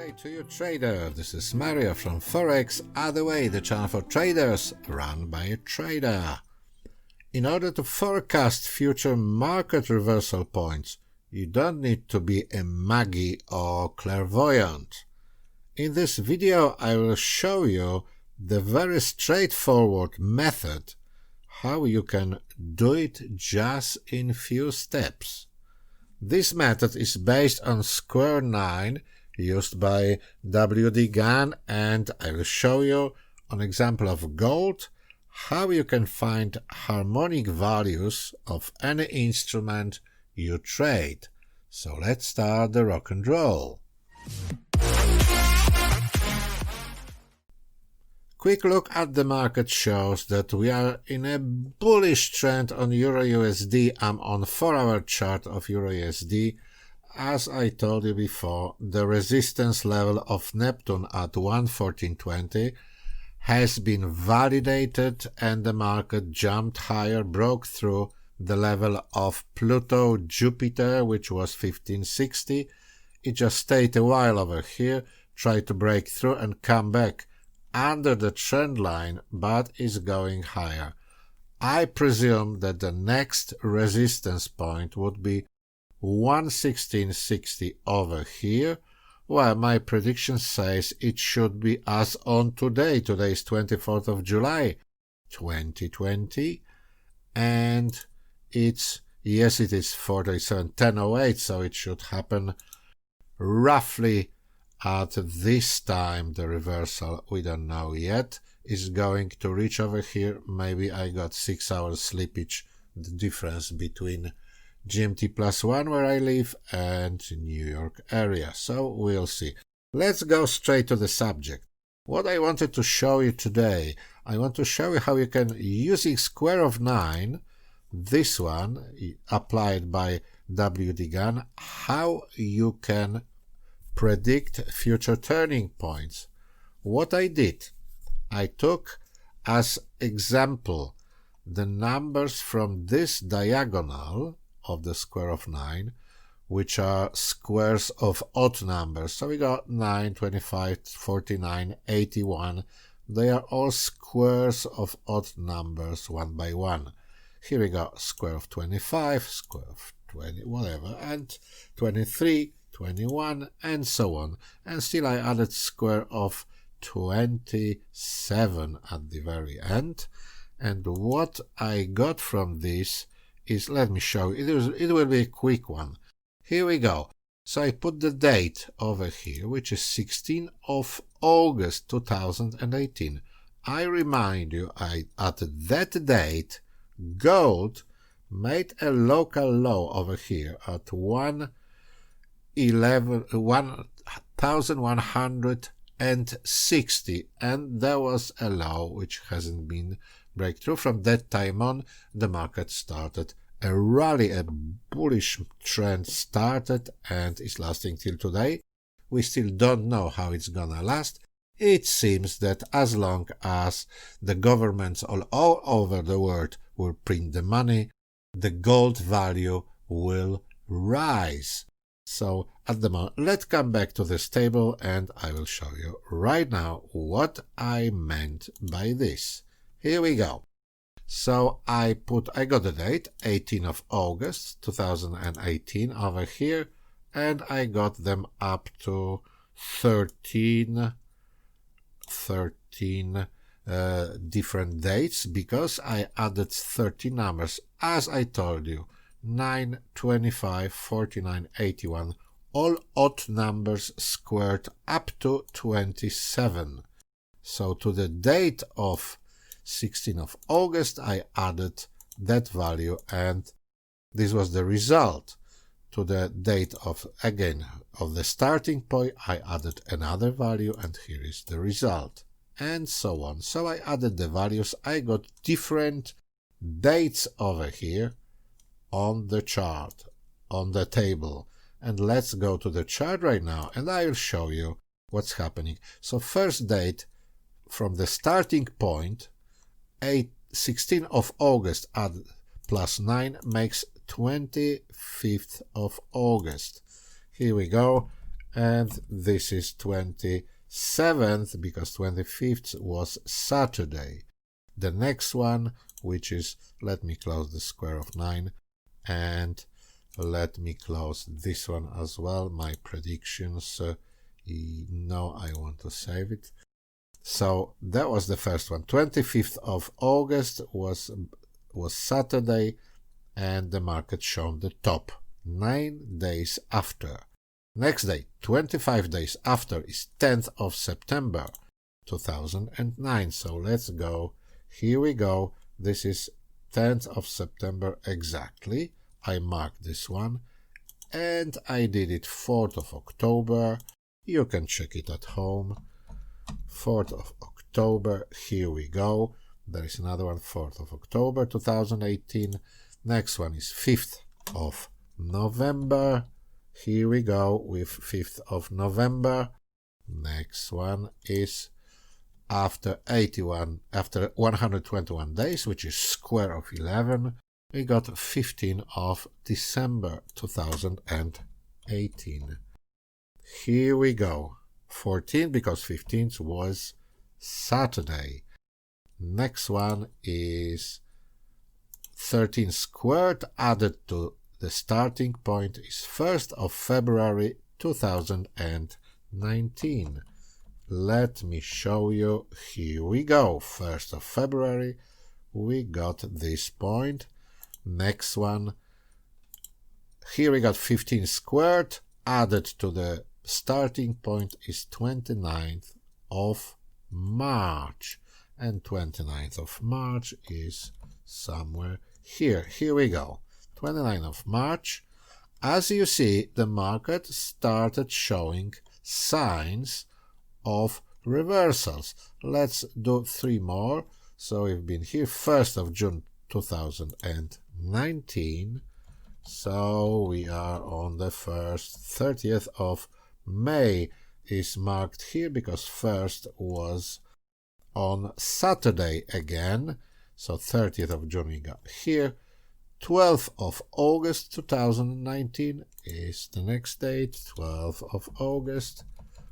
day to you, trader. This is Mario from fxotherway, the channel for traders run by a trader. In order to forecast future market reversal points, you don't need to be a magi or clairvoyant. In this video, I will show you the very straightforward method how you can do it just in few steps. This method is based on square 9 used by Gann, and I will show you an example of gold how you can find harmonic values of any instrument you trade. So let's start the rock and roll. Quick look at the market shows that we are in a bullish trend on EUR/USD. I'm on 4-hour chart of EUR/USD. As I told you before, the resistance level of Neptune at 114.20 has been validated and the market jumped higher, broke through the level of Pluto-Jupiter, which was 1560. It just stayed a while over here, tried to break through and come back under the trend line, but is going higher. I presume that the next resistance point would be 116.60 over here. Well, my prediction says it should be as on today. Today is 24th of July 2020, and it is 47:10:08, so it should happen roughly at this time. The reversal, we don't know yet, is going to reach over here. Maybe I got 6 hours slippage, the difference between GMT +1 where I live and New York area. So we'll see. Let's go straight to the subject. What I wanted to show you today, I want to show you how you can, using square of 9, this one applied by Gann, how you can predict future turning points. What I did, I took as example the numbers from this diagonal of the square of 9, which are squares of odd numbers. So we got 9, 25, 49, 81. They are all squares of odd numbers one by one. Here we got square of 25, square of 20, whatever, and 23, 21, and so on. And still I added square of 27 at the very end. And what I got from this is, let me show you, it will be a quick one. Here we go. So I put the date over here, which is 16th of August 2018. I remind you, at that date, gold made a local low over here at 1,160, and there was a low which hasn't been breakthrough. From that time on, the market started a rally, a bullish trend started and is lasting till today. We still don't know how it's gonna last. It seems that as long as the governments all over the world will print the money, the gold value will rise. So at the moment, let's come back to this table and I will show you right now what I meant by this. Here we go. So I got the date, 18th of August 2018 over here, and I got them up to 13 different dates because I added 13 numbers. As I told you, 9, 25, 49, 81, all odd numbers squared up to 27. So to the date of 16th of August, I added that value, and this was the result. To the date of the starting point, I added another value, and here is the result, and so on. So I added the values. I got different dates over here on the chart, on the table. And let's go to the chart right now, and I will show you what's happening. So first date from the starting point, 16th of August add +9 makes 25th of August. Here we go. and this is 27th because 25th was Saturday. The next one, which is, let me close the square of 9, and let me close this one as well, my predictions. No, I want to save it. So that was the first one. 25th of August was Saturday, and the market shown the top 9 days after. Next day, 25 days after, is 10th of September 2009. So let's go. Here we go. This is 10th of September exactly. I marked this one, and I did it 4th of October. You can check it at home. 4th of October, here we go. There is another one, 4th of October 2018. Next one is 5th of November. Here we go with 5th of November. Next one is after 121 days, which is square of 11. We got 15th of December 2018. Here we go. 14 because 15th was Saturday. Next one is 13 squared added to the starting point is 1st of February 2019. Let me show you. Here we go. 1st of February. We got this point. Next one. Here we got 15 squared added to the starting point is 29th of March, and 29th of March is somewhere here. Here we go. 29th of March. As you see, the market started showing signs of reversals. Let's do 3 more. So we've been here 1st of June 2019. So we are on the 30th of May is marked here because 1st was on Saturday again. So 30th of June we got here. 12th of August 2019 is the next date. 12th of August.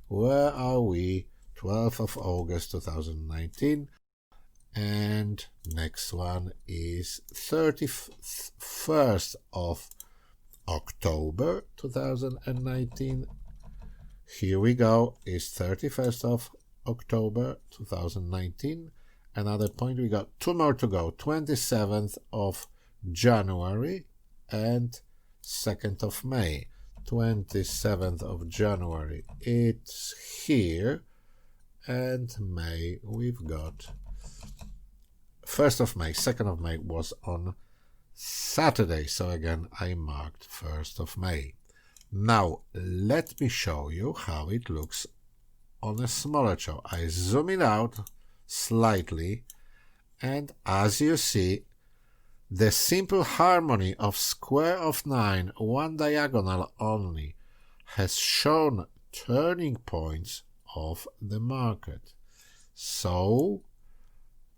Where are we? 12th of August 2019. And next one is 31st of October 2019. Here we go, is 31st of October 2019. Another point, we got 2 more to go. 27th of January and 2nd of May. 27th of January, it's here. And May, we've got 1st of May, 2nd of May was on Saturday. So again, I marked 1st of May. Now, let me show you how it looks on a smaller chart. I zoom it out slightly, and as you see, the simple harmony of square of 9, one diagonal only, has shown turning points of the market. So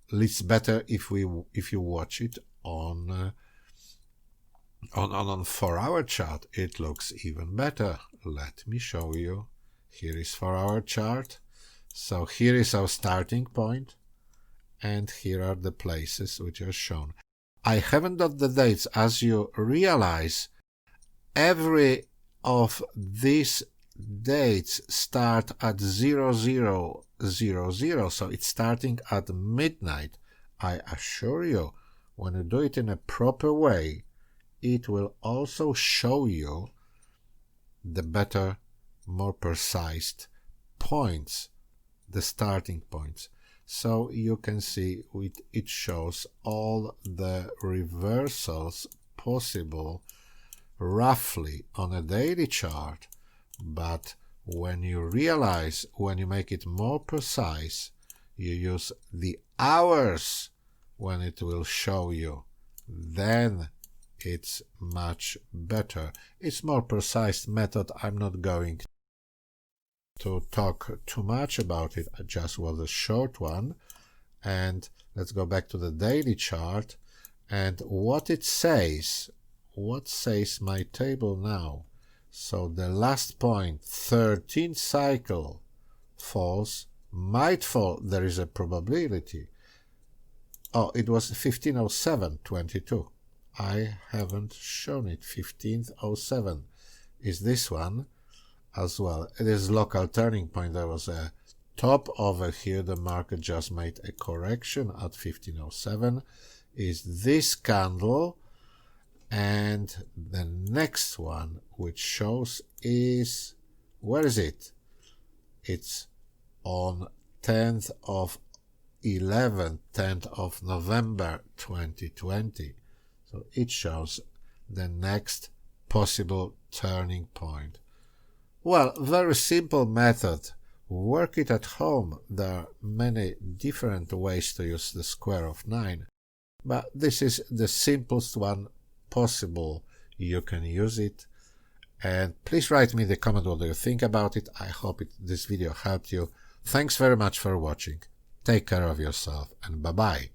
it's better if you watch it on 4-hour chart. It looks even better. Let me show you. Here is 4-hour chart. So here is our starting point, and here are the places which are shown. I haven't got the dates. As you realize, every of these dates start at 0000, so it's starting at midnight. I assure you, when you do it in a proper way, it will also show you the better, more precise points, the starting points. So you can see it shows all the reversals possible roughly on a daily chart, but when you realize, when you make it more precise, you use the hours when it will show you, then it's much better. It's more precise method. I'm not going to talk too much about it. It just was a short one. And let's go back to the daily chart and what it says. What says my table now? So the last point, 13th cycle, falls, might fall, there is a probability. Oh, it was 1507.22. I haven't shown it. 1507 is this one as well. It is local turning point. There was a top over here. The market just made a correction at 1507. Is this candle, and the next one which shows is, where is it? It's on 10th of 10th of November 2020. So it shows the next possible turning point. Well, very simple method. Work it at home. There are many different ways to use the square of 9, but this is the simplest one possible. You can use it, and please write me in the comment what do you think about it. I hope this video helped you. Thanks very much for watching. Take care of yourself, and bye-bye.